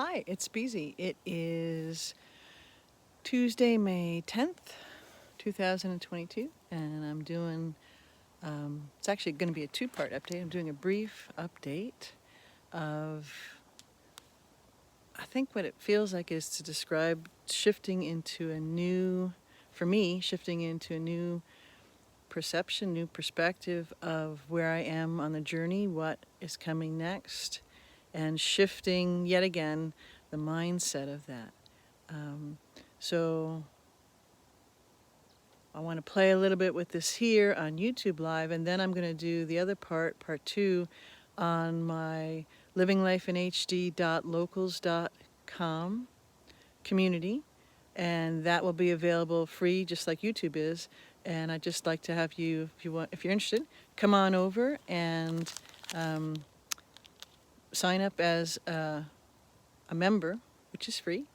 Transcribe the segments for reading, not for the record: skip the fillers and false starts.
Hi, it's Beezy. It is Tuesday, May 10th, 2022, and I'm doing, it's actually going to be a two-part update. I'm doing a brief update of, I think what it feels like is to describe shifting into a new, for me, shifting into a new perception, new perspective of where I am on the journey, what is coming next, and shifting yet again the mindset of that. So I want to play a little bit with this here on YouTube Live, and then I'm going to do the other part, part two, on my LivingLifeinHD.locals.com community, and that will be available free, just like YouTube is. And I'd just like to have you, if you're interested, come on over and sign up as a member, which is free.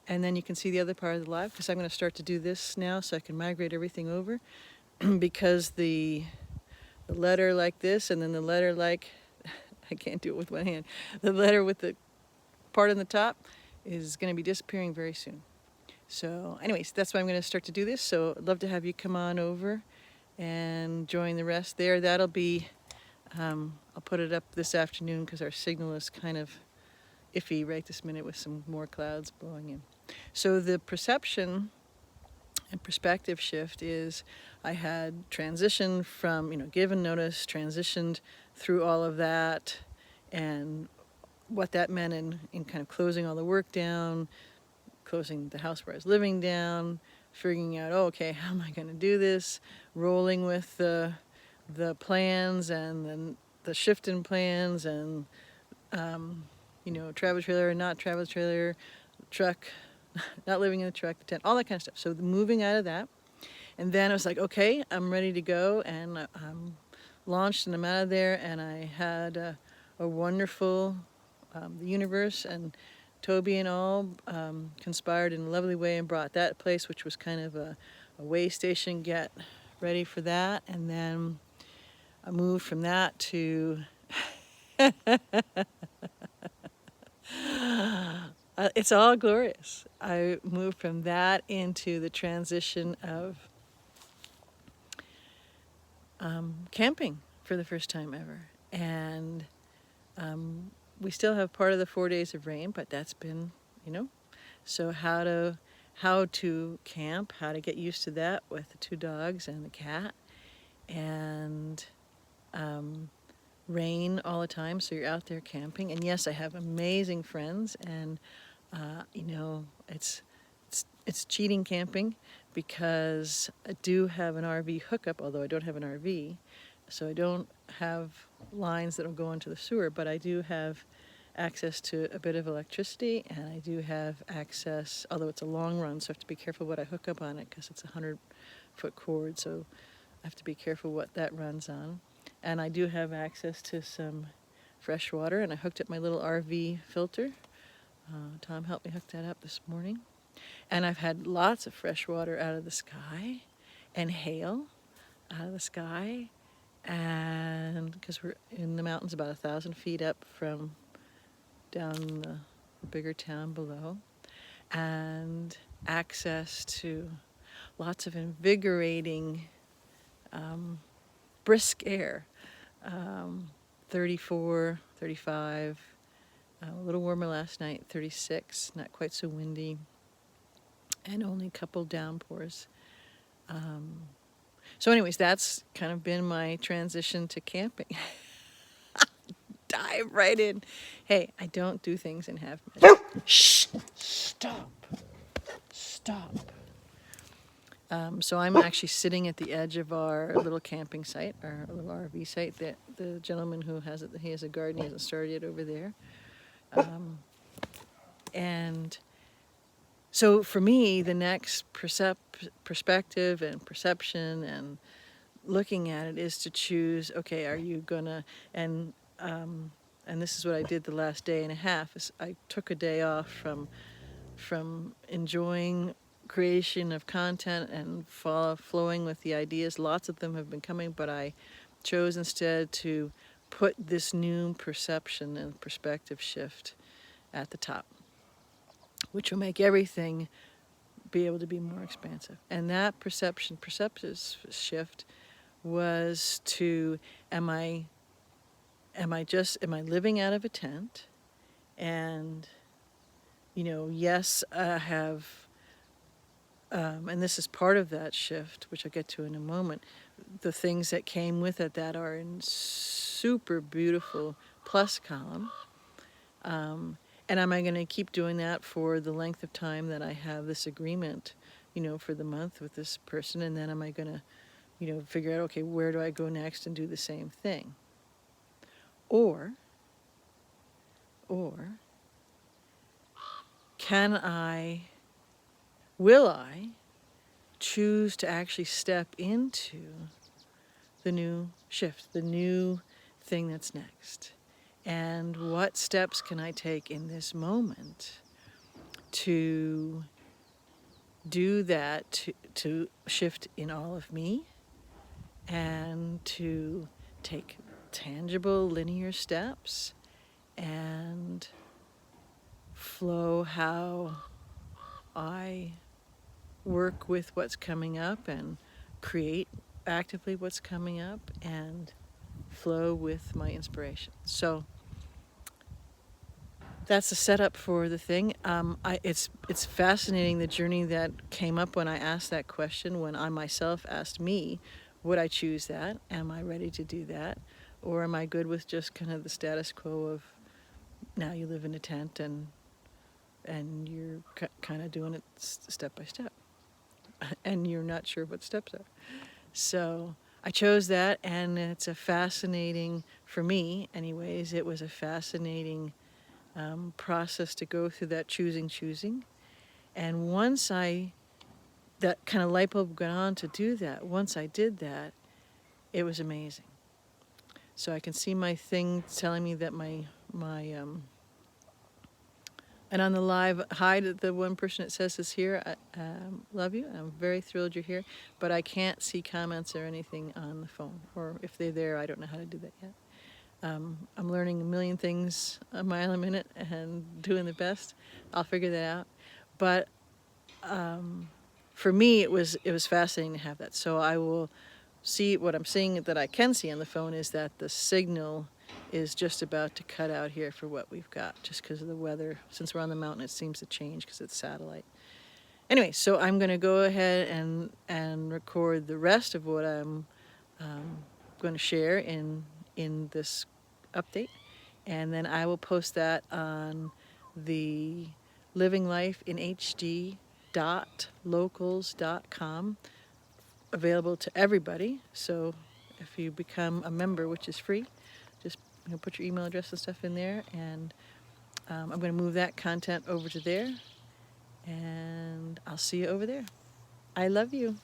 And then you can see the other part of the live, because I'm going to start to do this now so I can migrate everything over. Because the letter like this, and then the letter like, I can't do it with one hand, the letter with the part on the top is going to be disappearing very soon. So anyways, that's why I'm going to start to do this. So I'd love to have you come on over and join the rest there. That'll be, I'll put it up this afternoon because our signal is kind of iffy right this minute with some more clouds blowing in. So the perception and perspective shift is I had transitioned from, given notice, transitioned through all of that, and what that meant in kind of closing all the work down, closing the house where I was living down, figuring out, okay, how am I going to do this, rolling with the plans and then the shift in plans and, travel trailer, not travel trailer, truck, not living in the truck, the tent, all that kind of stuff. So moving out of that. And then I was like, okay, I'm ready to go. And I'm launched and I'm out of there. And I had a wonderful, the universe and Toby and all conspired in a lovely way and brought that place, which was kind of a way station, get ready for that. And then I moved from that to it's all glorious. I moved from that into the transition of camping for the first time ever. And we still have part of the 4 days of rain, but that's been, so how to camp, how to get used to that with the 2 dogs and the cat, and rain all the time, so you're out there camping. And yes, I have amazing friends, and it's cheating camping because I do have an RV hookup, although I don't have an RV, so I don't have lines that will go into the sewer, but I do have access to a bit of electricity, and I do have access, although it's a long run, so I have to be careful what I hook up on it because it's a 100-foot cord, so I have to be careful what that runs on. And I do have access to some fresh water, and I hooked up my little RV filter. Tom helped me hook that up this morning. And I've had lots of fresh water out of the sky and hail out of the sky, and because we're in the mountains about 1,000 feet up from down the bigger town below, and access to lots of invigorating brisk air, 34, 35, a little warmer last night, 36, not quite so windy, and only a couple downpours. So anyways, that's kind of been my transition to camping. Dive right in. Hey, I don't do things in half measures. Shh! Stop. So I'm actually sitting at the edge of our little camping site, our little RV site. That the gentleman who has it, he has a garden. He hasn't started yet over there. And so for me, the next perspective and perception and looking at it is to choose, okay, are you gonna, and this is what I did the last day and a half, is I took a day off from enjoying creation of content and flowing with the ideas. Lots of them have been coming, but I chose instead to put this new perception and perspective shift at the top. which will make everything be able to be more expansive. And that perceptive shift was to, am I living out of a tent? And, yes, I have, and this is part of that shift, which I'll get to in a moment, the things that came with it that are in super beautiful plus column. And am I going to keep doing that for the length of time that I have this agreement, for the month with this person? And then am I going to, figure out, okay, where do I go next and do the same thing? Or will I choose to actually step into the new shift, the new thing that's next? And what steps can I take in this moment to do that, to shift in all of me, and to take tangible linear steps and flow how I work with what's coming up and create actively what's coming up and flow with my inspiration. So that's the setup for the thing. It's fascinating, the journey that came up when I asked that question, when I myself asked me, would I choose that? Am I ready to do that? Or am I good with just kind of the status quo of, now you live in a tent and you're kind of doing it step by step. And you're not sure what steps are. So I chose that, and it's a fascinating, for me anyways, it was a fascinating process to go through that choosing. And once that kind of light bulb got on to do that, once I did that, it was amazing. So I can see my thing telling me that my and on the live, hi to the one person that says is here. I love you. I'm very thrilled you're here, but I can't see comments or anything on the phone, or if they're there, I don't know how to do that yet. I'm learning a million things a mile a minute and doing the best. I'll figure that out. But for me, it was fascinating to have that. So I will see, what I'm seeing that I can see on the phone is that the signal is just about to cut out here for what we've got, just because of the weather. Since we're on the mountain, it seems to change because it's satellite. Anyway, so I'm going to go ahead and record the rest of what I'm going to share in this update, and then I will post that on the LivingLifeinHD.locals.com, available to everybody. So if you become a member, which is free, just put your email address and stuff in there, and I'm going to move that content over to there, and I'll see you over there. I love you.